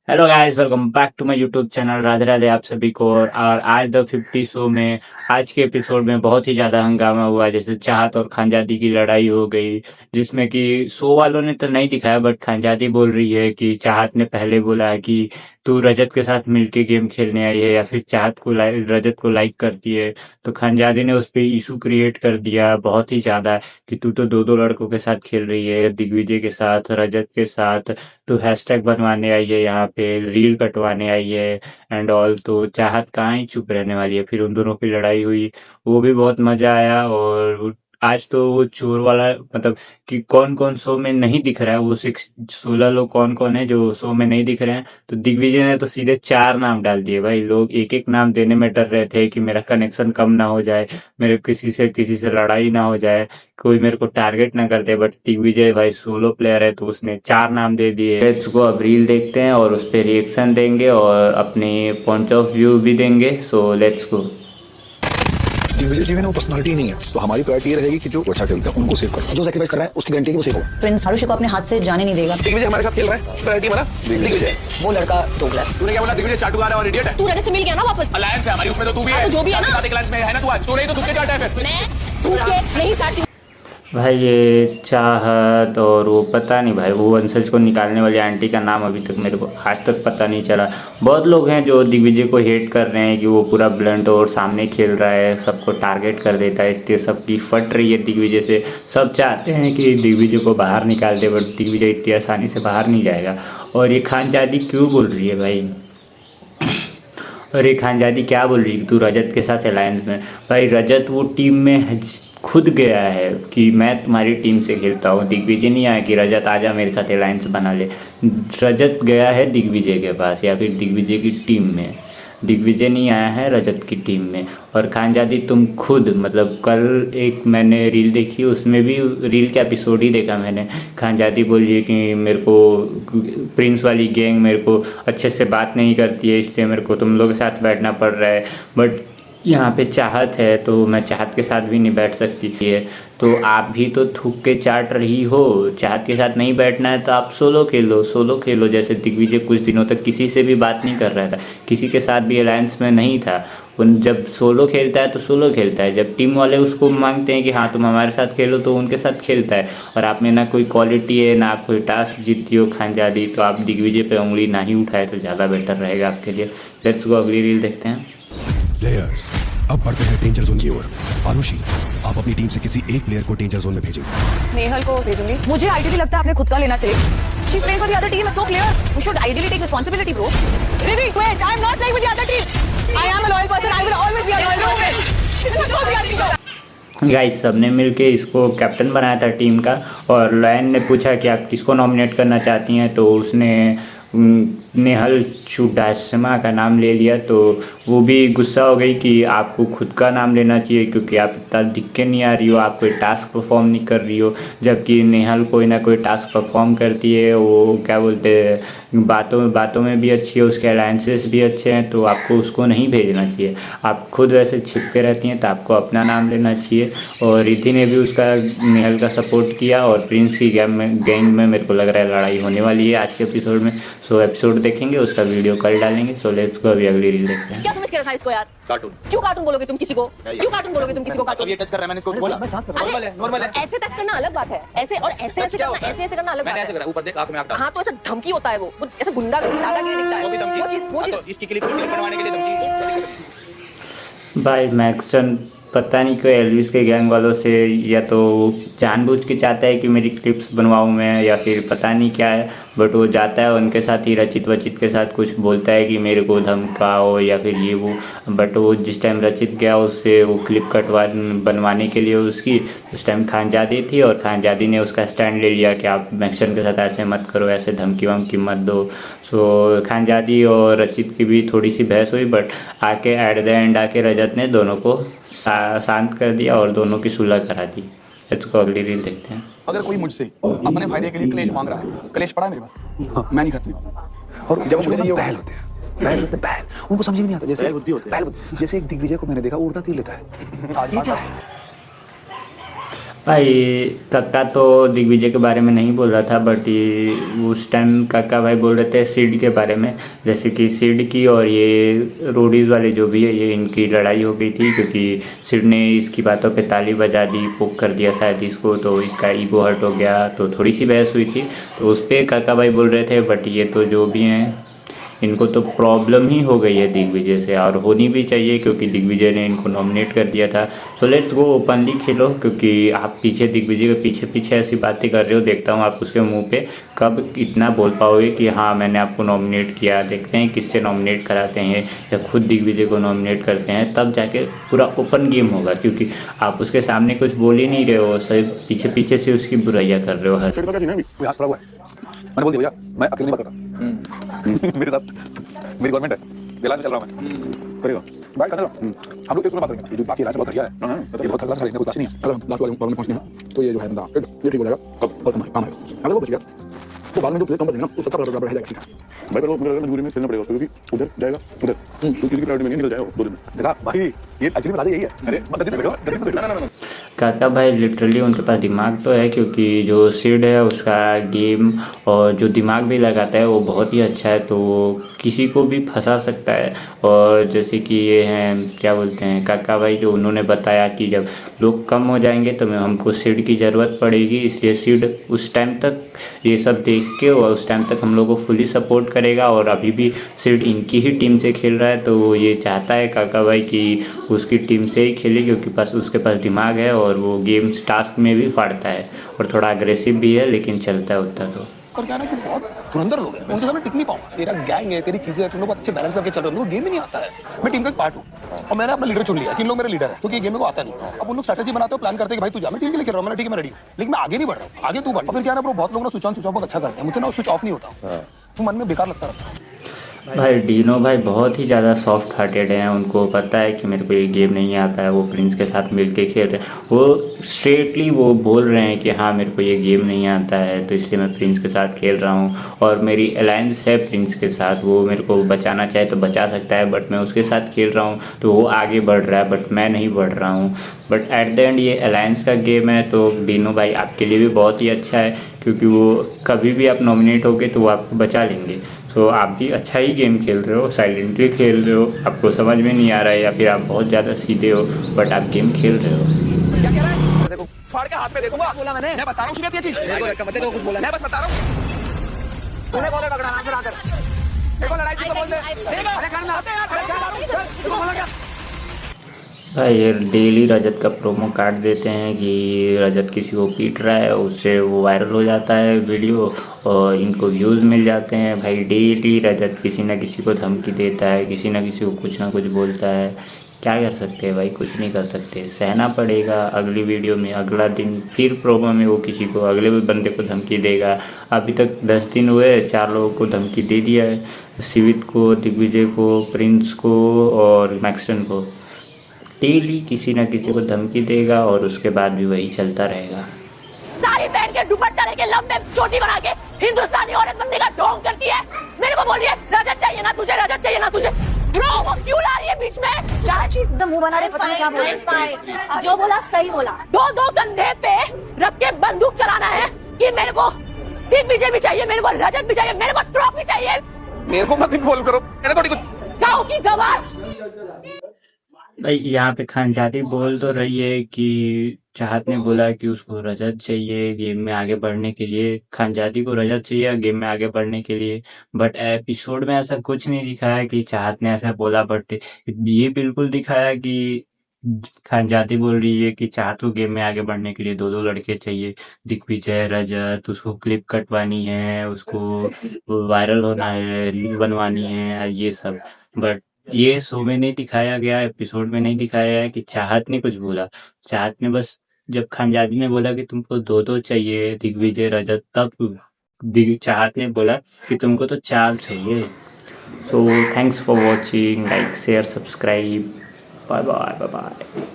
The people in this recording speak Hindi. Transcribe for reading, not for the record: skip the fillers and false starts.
Hello guys, welcome back to my YouTube channel. Radhe Radhe आप सभी को। और आज द 50 शो में आज के एपिसोड में बहुत ही ज्यादा हंगामा हुआ। जैसे चाहत और खानजादी की लड़ाई हो गई, जिसमें कि शो वालों ने तो नहीं दिखाया, बट खानजादी बोल रही है कि चाहत ने पहले बोला है कि तू रजत के साथ मिलके गेम खेलने आई है, या फिर चाहत को रजत को लाइक करती है। तो खानजादी ने उस पर इशू क्रिएट कर दिया बहुत ही ज्यादा, कि तू तो दो दो लड़कों के साथ खेल रही है, दिग्विजय के साथ, रजत के साथ। तो हैशटैग बनवाने आई है, यहाँ पे रील कटवाने आई है एंड ऑल। तो चाहत कहाँ ही चुप रहने वाली है। फिर उन दोनों की लड़ाई हुई, वो भी बहुत मजा आया। और आज तो वो चोर वाला, मतलब कि कौन कौन शो में नहीं दिख रहा है, वो 16 लोग कौन कौन है जो शो में नहीं दिख रहे हैं। तो दिग्विजय ने तो सीधे 4 नाम डाल दिए भाई। लोग एक एक नाम देने में डर रहे थे कि मेरा कनेक्शन कम ना हो जाए, मेरे किसी से लड़ाई ना हो जाए, कोई मेरे को टारगेट ना कर दे। बट दिग्विजय भाई सोलो प्लेयर है, तो उसने 4 नाम दे दिए। लेट्स गो, अब रील देखते हैं और उस पर रिएक्शन देंगे और अपने पॉइंट ऑफ व्यू भी देंगे। So let's go. दिग्विजय जी में वो पर्सनालिटी नहीं है, तो हमारी प्रायोरिटी ये रहेगी कि जो अच्छा खेलते हैं उनको सेव करो। जो सैक्रिफाइस कर रहा है उसकी गारंटी है कि वो सेव होगा। प्रिंस हारुषी को अपने हाथ से जाने नहीं देगा। दिग्विजय हमारे साथ खेल रहा है, प्रायोरिटी हमारा दिग्विजय। वो लड़का दोगला है। तूने क्या बोला? दिग्विजय चाटुकार है और इडियट है। तू रजत से मिल गया ना वापस? अलायंस है हमारी, उसमें तो तू भी है। तो जो भी है ना, अलायंस में है ना तू। आज तो नहीं तो तुझे चाटा है फिर। मैं तू के नहीं चाहती। भाई ये चाहत और वो पता नहीं भाई, वो वंशज को निकालने वाली आंटी का नाम अभी तक मेरे को आज तक पता नहीं चला। बहुत लोग हैं जो दिग्विजय को हेट कर रहे हैं कि वो पूरा ब्लंट और सामने खेल रहा है, सबको टारगेट कर देता है, इसलिए सबकी फट रही है दिग्विजय से। सब चाहते हैं कि दिग्विजय को बाहर निकाल दे, बट दिग्विजय इतनी आसानी से बाहर नहीं जाएगा। और ये खानजादी क्यों बोल रही है भाई? और ये खानजादी क्या बोल रही है? तू रजत के साथ अलायंस में। भाई रजत वो टीम में खुद गया है कि मैं तुम्हारी टीम से खेलता हूँ। दिग्विजय नहीं आया कि रजत आजा मेरे साथ अलायंस बना ले। रजत गया है दिग्विजय के पास या फिर दिग्विजय की टीम में। दिग्विजय नहीं आया है रजत की टीम में। और खानजादी तुम खुद, मतलब कल एक मैंने रील देखी, उसमें भी रील का एपिसोड ही देखा मैंने। खानजादी बोली है कि मेरे को प्रिंस वाली गैंग मेरे को अच्छे से बात नहीं करती है, इसलिए मेरे को तुम लोग के साथ बैठना पड़ रहा है। बट यहाँ पे चाहत है तो मैं चाहत के साथ भी नहीं बैठ सकती है। तो आप भी तो थूक के चाट रही हो। चाहत के साथ नहीं बैठना है तो आप सोलो खेलो, सोलो खेलो। जैसे दिग्विजय कुछ दिनों तक किसी से भी बात नहीं कर रहा था, किसी के साथ भी अलायंस में नहीं था। जब सोलो खेलता है तो सोलो खेलता है, जब टीम वाले उसको मांगते हैं कि हाँ तुम हमारे साथ खेलो तो उनके साथ खेलता है। और आप में ना कोई क्वालिटी है ना कोई टास्क जीतती हो खानजादी, तो आप दिग्विजय पे उंगली ना ही उठाए तो ज़्यादा बेटर रहेगा आपके लिए। लेट्स गो, अगली रील देखते हैं। प्लेयर्स अब बढ़ते हैं डेंजर जोन की ओर। आरुषि, आप अपनी टीम से किसी एक प्लेयर को डेंजर जोन में भेजें। नेहल को भेजूंगी। मुझे आइडियली लगता है आपने खुद का लेना चाहिए। She is playing for the other team, it's so clear. We should ideally take responsibility bro. Rivi wait, I am not playing with the other team. I am a loyal person, I will always be a loyal person. Guys सबने मिलके इसको कैप्टन बनाया था टीम का। और लयन ने पूछा कि आप किसको नॉमिनेट करना चाहती हैं, तो उसने नेहल चुडासमा का नाम ले लिया। तो वो भी गुस्सा हो गई कि आपको खुद का नाम लेना चाहिए, क्योंकि आप इतना दिख के नहीं आ रही हो, आप कोई टास्क परफॉर्म नहीं कर रही हो। जबकि नेहल कोई ना कोई टास्क परफॉर्म करती है, वो क्या बोलते हैं, बातों में भी अच्छी है, उसके अलायंसेस भी अच्छे हैं। तो आपको उसको नहीं भेजना चाहिए। आप खुद वैसे छिपके रहती हैं, तो आपको अपना नाम लेना चाहिए। और रिद्धि ने भी उसका नेहल का सपोर्ट किया। और प्रिंस की गैंग में मेरे को लग रहा है लड़ाई होने वाली है आज के एपिसोड में। सो एपिसोड देखेंगे, उसका वीडियो कल डालेंगे। सो लेट्स गो, अभी अगली रील देखते हैं। क्या समझ के रखा है इसको यार? कार्टून। क्यों कार्टून बोलोगे तुम किसी को? क्यों कार्टून बोलोगे तुम किसी को? अब कार्टून ये टच कर रहा है, मैंने इसको बोला नॉर्मल है, नॉर्मल है। ऐसे टच करना अलग बात है, ऐसे और ऐसे ऐसे क्या करना, होता है? ऐसे ऐसे करना अलग बात मैंने है। ऐसे करा, ऊपर देख, आंख में आंख डाल। हाँ तो ऐसा धमकी होता है, वो ऐसे गुंडागर्दी दादागिरी दिखता है। वो भी धमकी। वो चीज हाँ, तो इसकी क्लिप बनवाने के लिए धमकी। भाई मैक्सन पता नहीं क्यों एल्विस के गैंग वालों से, या तो जानबूझ के चाहता है कि मेरी क्लिप्स बनवाऊँ मैं, या फिर पता नहीं क्या है। बट वो जाता है उनके साथ ही, रचित वचित के साथ कुछ बोलता है कि मेरे को धमकाओ या फिर ये वो। बट वो जिस टाइम रचित गया उससे वो क्लिप बनवाने के लिए उसकी, उस टाइम खानजादी थी। और खानजादी ने उसका स्टैंड ले लिया कि आप मैक्सन के साथ ऐसे मत करो, ऐसे धमकी वमकी मत दो। सो खानजादी और रचित की भी थोड़ी सी बहस हुई, बट आके एट द एंड आके रजत ने दोनों को शांत कर दिया और दोनों की सुलह करा दी। इसको अगली रील देखते हैं। अगर कोई मुझसे अपने फायदे के लिए क्लेश मांग रहा है, क्लेश पड़ा है मेरे पास, मैं नहीं खाता। और जब मुझे ये बैल होते हैं, बैल होते हैं, बैल उनको समझ में नहीं आता। जैसे बैल बुद्धि, जैसे एक दिग्विजय को मैंने देखा उड़ता तीर लेता है। ये क्या है? भाई काका तो दिग्विजय के बारे में नहीं बोल रहा था, बट ये उस टाइम काका भाई बोल रहे थे सिड के बारे में। जैसे कि सिड की और ये रोडीज़ वाले जो भी है, ये इनकी लड़ाई हो गई थी क्योंकि सिड ने इसकी बातों पे ताली बजा दी, पोक कर दिया शायद इसको, तो इसका ईगो हर्ट हो गया, तो थोड़ी सी बहस हुई थी। तो उस पर काका भाई बोल रहे थे, बट ये तो जो भी हैं इनको तो प्रॉब्लम ही हो गई है दिग्विजय से, और होनी भी चाहिए क्योंकि दिग्विजय ने इनको नॉमिनेट कर दिया था। सो लेट्स गो ओपनली खेलो, क्योंकि आप पीछे दिग्विजय के पीछे पीछे ऐसी बातें कर रहे हो। देखता हूँ आप उसके मुंह पे कब इतना बोल पाओगे कि हाँ मैंने आपको नॉमिनेट किया। देखते हैं किससे नॉमिनेट कराते हैं, या खुद दिग्विजय को नॉमिनेट करते हैं, तब जाके पूरा ओपन गेम होगा। क्योंकि आप उसके सामने कुछ बोल ही नहीं रहे हो, सिर्फ पीछे पीछे से उसकी बुराइयाँ कर रहे हो हर। शेड का क्या सीन है अभी? वो यहाँ से खड़ा हुआ है। मैंने बोल दिया भैया मैं अकेले नहीं बात करता। मेरे साथ मेरी गवर्नमेंट है, इलाज में चल रहा हूं मैं। करेगा भाई कर हम लोग 1 बात करेंगे। ये जो बाकी इलाज बहुत बढ़िया है, ये बहुत खतरनाक है, कोई बात नहीं है। अगर हम लास्ट वाले में पहुंचते हैं तो ये जो है बंदा ये ठीक हो जाएगा, कब और काम आएगा। अगर वो बच गया तो बाद में जो प्लेट नंबर देना तो सबका बराबर रह जाएगा। भाई पर वो मेरे मजबूरी में खेलना पड़ेगा क्योंकि उधर जाएगा उधर तो किसी की प्रायोरिटी में निकल जाएगा 2 दिन में। देखा भाई ये एक्चुअली बता दे यही है। अरे बता दे बेटा ना काका भाई लिटरली उनके पास दिमाग तो है, क्योंकि जो सिड है उसका गेम और जो दिमाग भी लगाता है वो बहुत ही अच्छा है, तो वो किसी को भी फंसा सकता है। और जैसे कि ये हैं क्या बोलते हैं काका भाई, जो उन्होंने बताया कि जब लोग कम हो जाएंगे तो हमको सिड की ज़रूरत पड़ेगी, इसलिए सिड उस टाइम तक ये सब देख के और उस टाइम तक हम लोग को फुली सपोर्ट करेगा। और अभी भी सिड इनकी ही टीम से खेल रहा है, तो ये चाहता है काका भाई कि उसकी टीम से ही खेले, क्योंकि उसके पास दिमाग है और वो गेम्स टास्क में भी फाड़ता है और थोड़ा अग्रेसिव भी है, लेकिन चलता है उतना तो। पर क्या ना कि बहुत धुरंधर लोग हैं, उनके सामने टिक नहीं पाऊंगा। तेरा गैंग है, तेरी चीजें हैं, तुम लोग अच्छे बैलेंस करके चल रहे हो, उनको गेम ही नहीं आता है। मैं टीम का एक पार्ट हूँ और मैंने अपना लीडर चुन लिया कि इन लोग मेरे लीडर है, क्योंकि गेम में को आता नहीं। अब उन लोग स्ट्रेटेजी बनाते हो, प्लान करते हैं कि भाई तू जा, मैं टीम के लिए खेल रहा हूँ, मैंने ठीक है मैं रेडी हूँ, लेकिन मैं आगे नहीं बढ़ रहा हूँ, आगे तू बढ़। और फिर क्या ना ब्रो, बहुत लोग ना स्विच ऑन स्विच ऑफ बहुत अच्छा करते हैं, मुझे ना स्विच ऑफ नहीं होता, तो मन में बेकार लगता रहता है। भाई डीनो भाई बहुत ही ज़्यादा सॉफ्ट हार्टेड हैं, उनको पता है कि मेरे को ये गेम नहीं आता है। वो प्रिंस के साथ मिलके खेल रहे हैं, वो स्ट्रेटली वो बोल रहे हैं कि हाँ मेरे को ये गेम नहीं आता है, तो इसलिए मैं प्रिंस के साथ खेल रहा हूँ। और मेरी अलायंस है प्रिंस के साथ, वो मेरे को बचाना चाहे तो बचा सकता है, बट मैं उसके साथ खेल रहा हूँ तो वो आगे बढ़ रहा है, बट मैं नहीं बढ़ रहा हूँ। बट एट द एंड ये अलायंस का गेम है, तो डीनो भाई आपके लिए भी बहुत ही अच्छा है, क्योंकि वो कभी भी आप नॉमिनेट होगे तो वो आपको बचा लेंगे। तो आप भी अच्छा ही गेम खेल रहे हो, साइलेंटली खेल रहे हो, आपको समझ में नहीं आ रहा है या फिर आप बहुत ज़्यादा सीधे हो, बट आप गेम खेल रहे हो। क्या कह रहा है? देखो फाड़ के हाथ में दे दूंगा। बोला मैंने, मैं बता रहा हूँ सीरियस ये चीज। देखो कुछ बोला, मैं बस बता रहा हूँ। तूने बोला पकड़ा नाम से आकर देखो लड़ाई की तो बोल दे। अरे करना अरे क्या मारूं? देखो बोला क्या भाई ये डेली रजत का प्रोमो काट देते हैं कि रजत किसी को पीट रहा है, उससे वो वायरल हो जाता है वीडियो और इनको व्यूज़ मिल जाते हैं। भाई डेली रजत किसी ना किसी को धमकी देता है, किसी ना किसी को कुछ ना कुछ बोलता है। क्या कर सकते हैं भाई, कुछ नहीं कर सकते, सहना पड़ेगा। अगली वीडियो में अगला दिन फिर प्रोमो में वो किसी को अगले बंदे को धमकी देगा। अभी तक 10 दिन हुए, 4 लोगों को धमकी दे दिया है, सिवित को, दिग्विजय को, प्रिंस को और मैक्सन को। डेली किसी ना किसी को धमकी देगा और उसके बाद भी वही चलता रहेगा। साड़ी पहन के दुपट्टा लेके लंबे चोटी बना के हिंदुस्तानी औरत बंदे का ढोंग करती है, मेरे को बोलिए रजत चाहिए ना तुझे, रजत चाहिए ना तुझे। ब्रो वो क्यों ला रही है बीच में? क्या चीज एकदम मुंह बना रहे, पता नहीं क्या बोल रहे हैं। जो बोला सही बोला। दो कंधे पे रख के बंदूक चलाना है कि मेरे को दिग्विजय भी चाहिए, मेरे को रजत भी चाहिए, मेरे को ट्रॉफी चाहिए। मेरे को मत इन्वॉल्व करो, मैंने थोड़ी कुछ गाँव की गवाह। भाई यहाँ पे खानजादी बोल तो रही है कि चाहत ने बोला कि उसको रजत चाहिए गेम में आगे बढ़ने के लिए, खानजादी को रजत चाहिए गेम में आगे बढ़ने के लिए। बट एपिसोड में ऐसा कुछ नहीं दिखाया कि चाहत ने ऐसा बोला, बट ये बिल्कुल दिखाया कि खानजादी बोल रही है कि चाहत को गेम में आगे बढ़ने के लिए 2 लड़के चाहिए, दिग्विजय, रजत। उसको क्लिप कटवानी है, उसको वायरल होना है, रील बनवानी है, ये सब। बट ये शो में नहीं दिखाया गया, एपिसोड में नहीं दिखाया है कि चाहत ने कुछ बोला। चाहत ने बस जब खानजादी ने बोला कि तुमको 2 चाहिए, दिग्विजय, रजत, तब चाहत ने बोला कि तुमको तो 4 चाहिए। So thanks for watching, like share subscribe, bye bye bye bye.